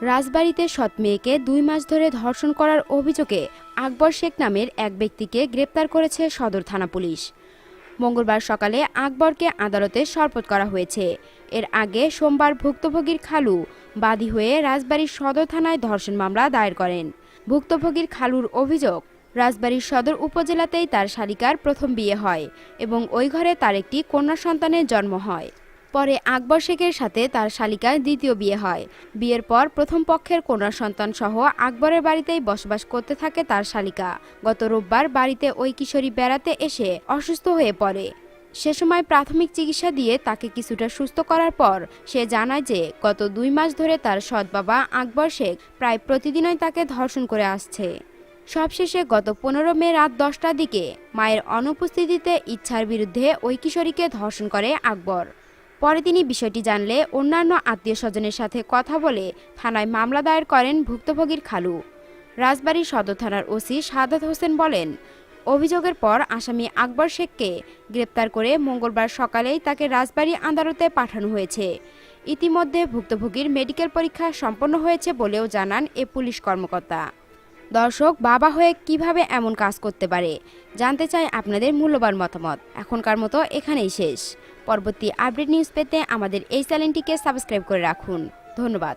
রাজবাড়ীতে সৎ মেয়েকে ২ মাস ধরে ধর্ষণ করার অভিযোগে আকবর শেখ নামের এক ব্যক্তিকে গ্রেপ্তার করেছে সদর থানা পুলিশ। মঙ্গলবার সকালে আকবরকে আদালতে সোপর্দ করা হয়েছে। এর আগে সোমবার ভুক্তভোগীর খালু বাদী হয়ে রাজবাড়ীর সদর থানায় ধর্ষণ মামলা দায়ের করেন। ভুক্তভোগীর খালুর অভিযোগ, রাজবাড়ীর সদর উপজেলাতেই তার শালিকার প্রথম বিয়ে হয় এবং ওই ঘরে তার একটি কন্যা সন্তানের জন্ম হয়। পরে আকবর শেখের সাথে তার শালিকার দ্বিতীয় বিয়ে হয়। বিয়ের পর প্রথম পক্ষের কন্যা সন্তান সহ আকবরের বাড়িতেই বসবাস করতে থাকে তার শালিকা। গত রোববার বাড়িতে ওই কিশোরী বেড়াতে এসে অসুস্থ হয়ে পড়ে। সে সময় প্রাথমিক চিকিৎসা দিয়ে তাকে কিছুটা সুস্থ করার পর সে জানায় যে গত ২ মাস ধরে তার সৎ বাবা আকবর শেখ প্রায় প্রতিদিনই তাকে ধর্ষণ করে আসছে। সবশেষে গত ১৫ মে রাত ১০টার দিকে মায়ের অনুপস্থিতিতে ইচ্ছার বিরুদ্ধে ওই কিশোরীকে ধর্ষণ করে আকবর। পরে তিনি বিষয়টি জানলে অন্যান্য আত্মীয় স্বজনের সাথে কথা বলে থানায় মামলা দায়ের করেন ভুক্তভোগীর খালু। রাজবাড়ী সদর থানার ওসি সাদাত হোসেন বলেন, অভিযোগের পর আসামি আকবর শেখকে গ্রেপ্তার করে মঙ্গলবার সকালেই তাকে রাজবাড়ী আদালতে পাঠানো হয়েছে। ইতিমধ্যে ভুক্তভোগীর মেডিকেল পরীক্ষা সম্পন্ন হয়েছে বলেও জানান এ পুলিশ কর্মকর্তা। দর্শক, বাবা হয়ে কিভাবে এমন কাজ করতে পারে জানতে চাই আপনাদের মূল্যবান মতামত। এখনকার মতো এখানেই শেষ। পরবর্তী আপডেট নিউজ পেতে আমাদের এই চ্যানেলটিকে সাবস্ক্রাইব করে রাখুন। ধন্যবাদ।